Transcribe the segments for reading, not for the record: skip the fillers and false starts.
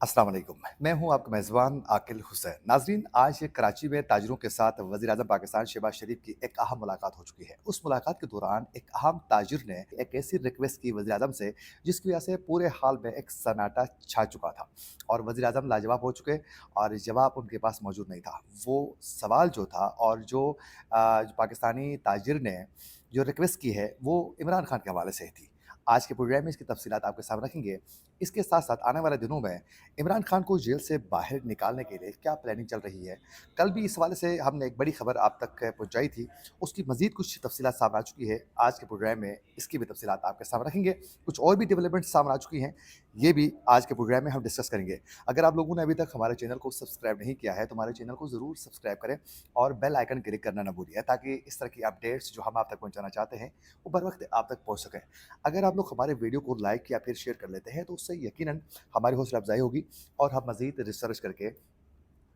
अस्सलाम वालेकुम। मैं हूं आपका मेज़बान आकिल हुसैन। नाज़रीन, आज कराची में ताजिरों के साथ वज़ीर-ए-आज़म पाकिस्तान शहबाज शरीफ की एक अहम मुलाकात हो चुकी है। उस मुलाकात के दौरान एक अहम ताजिर ने एक ऐसी रिक्वेस्ट की वज़ीर-ए-आज़म से जिसकी वजह से पूरे हाल में एक सन्नाटा छा चुका था और वज़ीर-ए-आज़म लाजवाब हो चुके और जवाब उनके पास मौजूद नहीं था। वो सवाल जो था और जो पाकिस्तानी ताजिर ने जो रिक्वेस्ट की है वो इमरान खान के हवाले से ही थी। आज के प्रोग्राम में इसकी तफ़सीलात आपके सामने रखेंगे। इसके साथ-साथ आने वाले दिनों में इमरान खान को जेल से बाहर निकालने के लिए क्या प्लानिंग चल रही है? कल भी इस हवाले से हमने एक बड़ी खबर आप तक पहुँचाई थी, उसकी मज़ीद कुछ तफ़सीलात सामने आ चुकी है। आज के प्रोग्राम में इसकी भी तफ़सीलात आपके सामने रखेंगे। कुछ और भी डेवलपमेंट्स सामने आ चुकी हैं, ये भी आज के प्रोग्राम में हम डिस्कस करेंगे। अगर आप लोगों ने अभी तक हमारे चैनल को सब्सक्राइब नहीं किया है, तो हमारे चैनल को ज़रूर सब्सक्राइब करें और बेल आइकन क्लिक करना ना भूलिए, ताकि इस तरह की अपडेट्स जो हम आप तक पहुँचाना चाहते हैं, वो बर वक़्त आप तक पहुँच सकें। अगर आप लोग हमारे वीडियो को लाइक या फिर शेयर कर लेते हैं, तो उससे यकीनन हमारी हौसला अफ़ज़ाई होगी और हम मज़ीद रिसर्च करके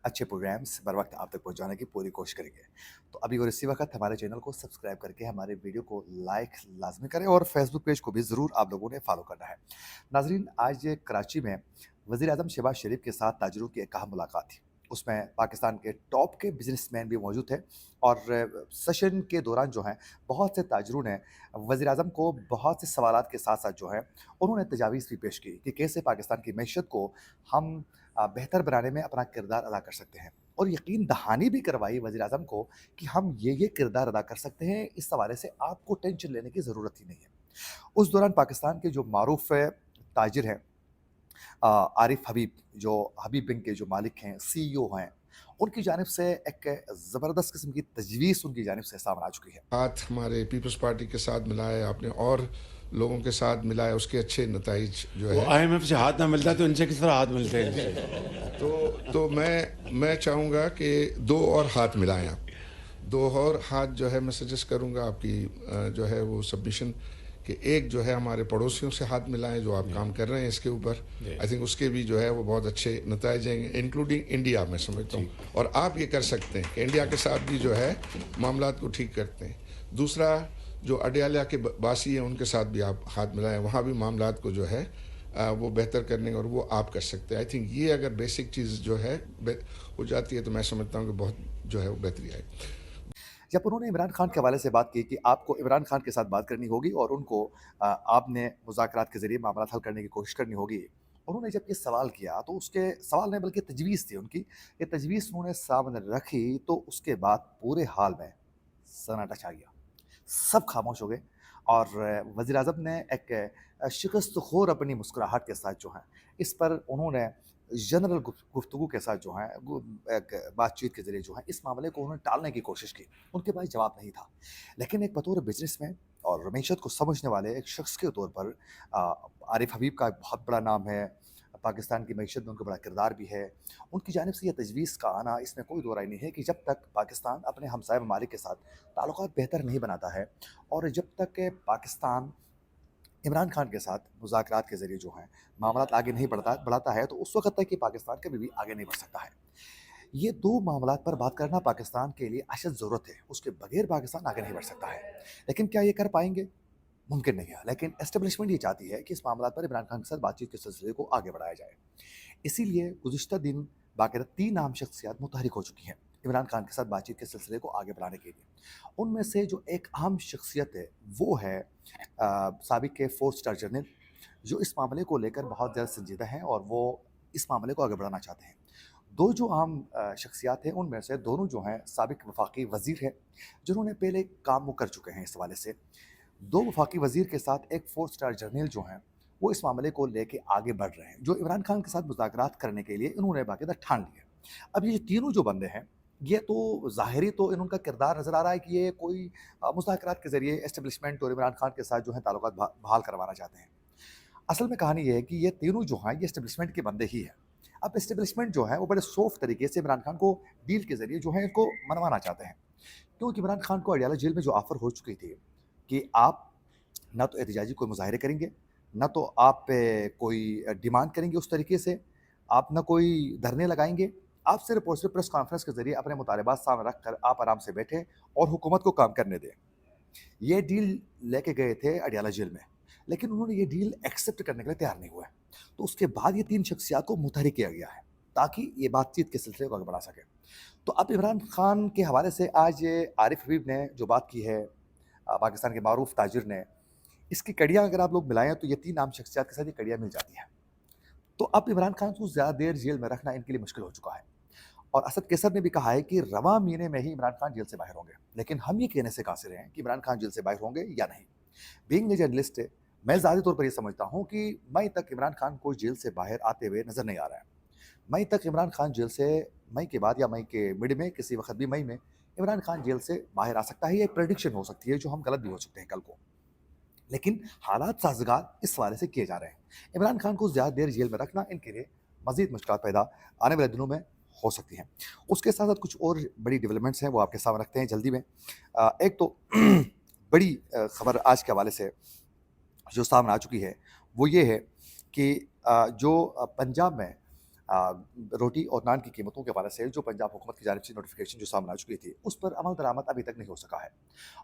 अच्छे प्रोग्राम्स बर वक्त आप तक पहुंचाने की पूरी कोशिश करेंगे। तो अभी और इसी वक्त हमारे चैनल को सब्सक्राइब करके हमारे वीडियो को लाइक लाजमी करें और फेसबुक पेज को भी ज़रूर आप लोगों ने फॉलो करना है। नाजरीन, आज कराची में वज़ीर आज़म शहबाज शरीफ के साथ ताजिरों की एक अहम मुलाकात थी। उसमें पाकिस्तान के टॉप के बिजनेसमैन भी मौजूद थे और सेशन के दौरान जो है बहुत से ताजिरों ने वज़ीर आज़म को बहुत से सवालात के साथ साथ जो है उन्होंने तजावीज़ भी पेश की कि कैसे पाकिस्तान की मैशत को हम बेहतर बनाने में अपना किरदार अदा कर सकते हैं और यकीन दहानी भी करवाई वज़ीर-ए-आज़म को कि हम ये किरदार अदा कर सकते हैं, इस हवाले से आपको टेंशन लेने की ज़रूरत ही नहीं है। उस दौरान पाकिस्तान के जो मारूफ़ ताजिर हैं, आरिफ हबीब, जो हबीब बैंक के जो मालिक हैं, सीईओ हैं, उनकी जानिब से एक ज़बरदस्त किस्म की तजवीज़ उनकी जानिब से सामने आ चुकी है। हाथ हमारे पीपल्स पार्टी के साथ मिलाया आपने और लोगों के साथ मिलाया, उसके अच्छे नताइज जो वो है। आईएमएफ से हाथ ना मिलता तो इनसे किस तरह हाथ मिलते हैं। तो मैं चाहूँगा कि दो और हाथ मिलाएं आप। दो और हाथ जो है मैं सजेस्ट करूँगा आपकी जो है वो सबमिशन कि एक जो है हमारे पड़ोसियों से हाथ मिलाएं जो आप काम कर रहे हैं इसके ऊपर। आई थिंक उसके भी जो है वो बहुत अच्छे नताइज आएंगे, इंक्लूडिंग इंडिया मैं समझता हूँ। और आप ये कर सकते हैं कि इंडिया के साथ भी जो है मामलात को ठीक करते हैं। दूसरा, जो अडयाला के बासी हैं उनके साथ भी आप हाथ मिलाएं, वहाँ भी मामलात को जो है वो बेहतर करने और वो आप कर सकते हैं। आई थिंक ये अगर बेसिक चीज़ जो है हो जाती है तो मैं समझता हूँ कि बहुत जो है वो बेहतरी आएगी। जब उन्होंने इमरान खान के हवाले से बात की कि आपको इमरान खान के साथ बात करनी होगी और उनको आपने मुज़ाकरात के ज़रिए मामला हल करने की कोशिश करनी होगी। उन्होंने जब ये सवाल किया तो उसके सवाल नहीं बल्कि तजवीज़ थी उनकी, ये तजवीज़ उन्होंने सामने रखी तो उसके बाद पूरे हाल में सन्नाटा छा गया। सब खामोश हो गए और वज़ीर-ए-आज़म ने एक शिकस्त-ख़ोर अपनी मुस्कुराहट के साथ जो है, इस पर उन्होंने जनरल गुफ्तगू के साथ जो है एक बातचीत के ज़रिए जो है इस मामले को उन्होंने टालने की कोशिश की। उनके पास जवाब नहीं था। लेकिन एक बतौर बिज़नेसमैन और मईशत को समझने वाले एक शख़्स के तौर पर आरिफ हबीब का एक बहुत बड़ा नाम है। पाकिस्तान की मईशत में उनका बड़ा किरदार भी है। उनकी जानिब से ये तजवीज़ का आना, इसमें कोई दो राय नहीं है कि जब तक पाकिस्तान अपने हमसाया ममालिक के साथ ताल्लुकात बेहतर नहीं बनाता है और जब तक के पाकिस्तान इमरान खान के साथ मुज़ाकरात के ज़रिए जो है मामलात आगे नहीं बढ़ाता है, तो उस वक़्त तक कि पाकिस्तान कभी भी आगे नहीं बढ़ सकता है। ये 2 मामलात पर बात करना पाकिस्तान के लिए अशद ज़रूरत है, उसके बगैर पाकिस्तान आगे नहीं बढ़ सकता है। लेकिन क्या ये कर पाएँगे? मुमकिन नहीं है, लेकिन एस्टेब्लिशमेंट ये चाहती है कि इस मामलात पर इमरान खान के साथ बातचीत के सिलसिले को आगे बढ़ाया जाए। इसीलिए गुज़िश्ता दिन बाकायदा 3 अहम शख्सियत मुतहरिक हो चुकी हैं, इमरान खान के साथ बातचीत के सिलसिले को आगे बढ़ाने के लिए। उनमें से जो एक अहम शख्सियत है, वो है साबिक़ के 4 स्टार जनरल, जो इस मामले को लेकर बहुत ज़्यादा संजीदा हैं और वो इस मामले को आगे बढ़ाना चाहते हैं। 2 जो अहम शख्सियात हैं, उनमें से दोनों जो हैं साबिक़ वफ़ाक़ी वज़ीर हैं, जिन्होंने पहले काम वो कर चुके हैं इस हवाले से। 2 वफ़ाक़ी वज़ीर के साथ एक 4 स्टार जनरल जो हैं, वो इस मामले को लेके आगे बढ़ रहे हैं, जो इमरान खान के साथ मुज़ाकरात करने के लिए इन्होंने बाकायदा ठान लिया। अब ये तीनों जो बंदे हैं, ये तो ज़ाहिरी तो इनका किरदार नज़र आ रहा है कि ये कोई मुज़ाकरात के ज़रिए एस्टेब्लिशमेंट और इमरान खान के साथ जो है ताल्लुकात बहाल करवाना चाहते हैं। असल में कहानी ये है कि ये तीनों जो हैं, ये एस्टेब्लिशमेंट के बंदे ही हैं। अब एस्टेब्लिशमेंट जो है, वो बड़े सॉफ्ट तरीके से इमरान खान को डील के ज़रिए जो है इनको मनवाना चाहते हैं। क्योंकि इमरान खान को अडयाला जेल में जो ऑफ़र हो चुकी थी कि आप ना तो एहतजाजी कोई मुज़ाहिरे करेंगे, ना तो आप कोई डिमांड करेंगे उस तरीके से, आप ना कोई धरने लगाएँगे, आप सिर्फ़ और सिर्फ़ प्रेस कॉन्फ्रेंस के ज़रिए अपने मुतालबात सामने रख कर आप आराम से बैठें और हुकूमत को काम करने दें। ये डील लेके गए थे अडयाला जेल में, लेकिन उन्होंने ये डील एक्सेप्ट करने के लिए तैयार नहीं हुए। تو اس کے بعد یہ 3 شخصیات کو متحرک کیا گیا ہے تاکہ یہ بات چیت کے سلسلے کو آگے بڑھا سکے۔ تو اب عمران خان کے حوالے سے آج عارف حبیب نے جو بات کی ہے، پاکستان کے معروف تاجر نے، اس کی کڑیاں اگر آپ لوگ ملائیں تو یہ 3 عام شخصیات کے ساتھ یہ کڑیاں مل جاتی ہیں۔ تو اب عمران خان کو زیادہ دیر جیل میں رکھنا ان کے لیے مشکل ہو چکا ہے، اور اسد کیسر نے بھی کہا ہے کہ رواں مہینے میں ہی عمران خان جیل سے باہر ہوں گے، لیکن ہم یہ کہنے سے قاصر ہیں کہ عمران خان جیل سے باہر ہوں گے یا نہیں۔ بینگ اے جرنلسٹ میں ذاتی طور پر یہ سمجھتا ہوں کہ مئی تک عمران خان کو جیل سے باہر آتے ہوئے نظر نہیں آ رہا ہے۔ مئی تک عمران خان جیل سے، مئی کے بعد یا مئی کے مڈ میں، کسی وقت بھی مئی میں عمران خان جیل سے باہر آ سکتا ہے۔ یہ پریڈکشن ہو سکتی ہے جو ہم غلط بھی ہو سکتے ہیں کل کو، لیکن حالات سازگار اس حوالے سے کیے جا رہے ہیں۔ عمران خان کو زیادہ دیر جیل میں رکھنا ان کے لیے مزید مشکلات پیدا آنے والے دنوں میں ہو سکتی ہیں۔ اس کے ساتھ ساتھ کچھ اور بڑی ڈیولپمنٹس ہیں، وہ آپ کے سامنے رکھتے ہیں جلدی میں۔ ایک تو بڑی خبر آج کے حوالے سے جو سامنے آ چکی ہے وہ یہ ہے کہ جو پنجاب میں روٹی اور نان کی قیمتوں کے حوالے سے جو پنجاب حکومت کی جانب سے نوٹیفیکیشن جو سامنے آ چکی تھی، اس پر عمل درآمد ابھی تک نہیں ہو سکا ہے،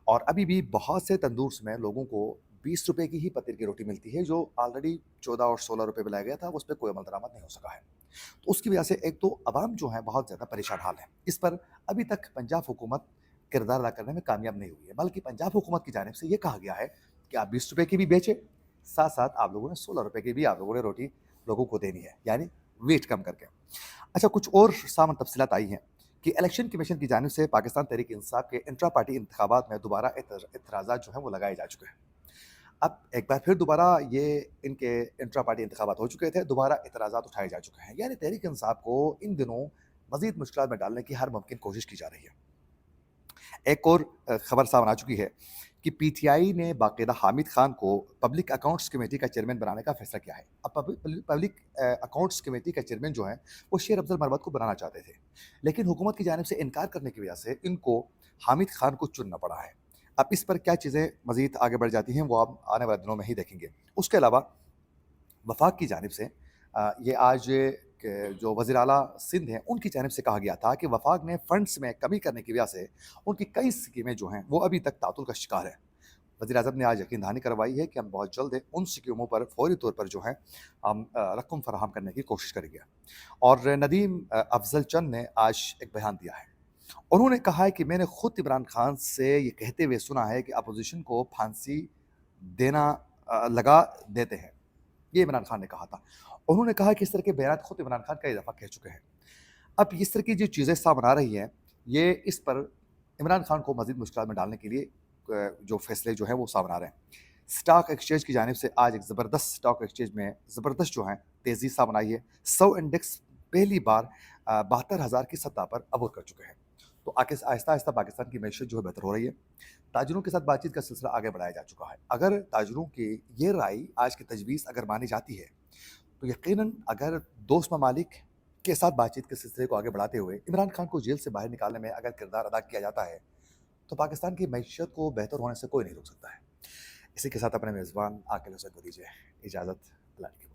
اور ابھی بھی بہت سے تندورس میں لوگوں کو 20 روپے کی ہی پتیر کی روٹی ملتی ہے، جو آلریڈی 14 اور 16 روپے پہ لایا گیا تھا، اس پہ کوئی عمل درآمد نہیں ہو سکا ہے۔ تو اس کی وجہ سے ایک تو عوام جو ہے بہت زیادہ پریشان حال ہے، اس پر ابھی تک پنجاب حکومت کردار ادا کرنے میں کامیاب نہیں ہوئی ہے، بلکہ پنجاب حکومت کی جانب سے یہ کہا گیا ہے کہ آپ 20 روپے کی بھی بیچیں، ساتھ ساتھ آپ لوگوں نے 16 روپے کی بھی آپ لوگوں نے روٹی لوگوں کو دینی ہے، یعنی ویٹ کم کر کے۔ اچھا، کچھ اور سامن تفصیلات آئی ہیں کہ الیکشن کمیشن کی جانب سے پاکستان تحریک انصاف کے انٹرا پارٹی انتخابات میں دوبارہ اعتراضات جو ہیں وہ لگائے جا چکے ہیں۔ اب ایک بار پھر دوبارہ یہ ان کے انٹرا پارٹی انتخابات ہو چکے تھے، دوبارہ اعتراضات اٹھائے جا چکے ہیں، یعنی تحریک انصاف کو ان دنوں مزید مشکلات میں ڈالنے کی ہر ممکن کوشش کی جا رہی ہے۔ ایک اور خبر سامنے آ چکی ہے کہ پی ٹی آئی نے باقاعدہ حامد خان کو پبلک اکاؤنٹس کمیٹی کا چیئرمین بنانے کا فیصلہ کیا ہے۔ اب پبلک اکاؤنٹس کمیٹی کا چیئرمین جو ہیں وہ شیر افضل مربت کو بنانا چاہتے تھے، لیکن حکومت کی جانب سے انکار کرنے کی وجہ سے ان کو حامد خان کو چننا پڑا ہے۔ اب اس پر کیا چیزیں مزید آگے بڑھ جاتی ہیں وہ آپ آنے والے دنوں میں ہی دیکھیں گے۔ اس کے علاوہ وفاق کی جانب سے یہ آج جو وزیر اعلیٰ سندھ ہیں ان کی جانب سے کہا گیا تھا کہ وفاق نے فنڈز میں کمی کرنے کی وجہ سے ان کی کئی اسکیمیں جو ہیں وہ ابھی تک تعطل کا شکار ہیں۔ وزیر اعظم نے آج یقین دہانی کروائی ہے کہ ہم بہت جلد ان اسکیموں پر فوری طور پر جو ہے ہم رقم فراہم کرنے کی کوشش کریں گے۔ اور ندیم افضل چند نے آج ایک بیان دیا ہے، انہوں نے کہا ہے کہ میں نے خود عمران خان سے یہ کہتے ہوئے سنا ہے کہ اپوزیشن کو پھانسی دینا لگا دیتے ہیں، یہ عمران خان نے کہا تھا۔ انہوں نے کہا کہ اس طرح کے بیانات خود عمران خان کئی دفعہ کہہ چکے ہیں۔ اب اس طرح کی جو چیزیں سامنے آ رہی ہیں یہ اس پر عمران خان کو مزید مشکلات میں ڈالنے کے لیے جو فیصلے جو ہیں وہ سامنے آ رہے ہیں۔ اسٹاک ایکسچینج کی جانب سے آج ایک زبردست اسٹاک ایکسچینج میں زبردست جو ہیں تیزی سامنے آئی ہے۔ 100 انڈیکس پہلی بار 72,000 کی سطح پر عبور کر چکے ہیں۔ تو آہستہ آہستہ پاکستان کی معیشت جو ہے بہتر ہو رہی ہے۔ تاجروں کے ساتھ بات چیت کا سلسلہ آگے بڑھایا جا چکا ہے۔ اگر تاجروں کی یہ رائے آج کی تجویز اگر مانی جاتی ہے تو یقیناً اگر دوست ممالک کے ساتھ بات چیت کے سلسلے کو آگے بڑھاتے ہوئے عمران خان کو جیل سے باہر نکالنے میں اگر کردار ادا کیا جاتا ہے تو پاکستان کی معیشت کو بہتر ہونے سے کوئی نہیں روک سکتا ہے۔ اسی کے ساتھ اپنے میزبان عاقل حسین کو دیجیے اجازت۔ اللہ کی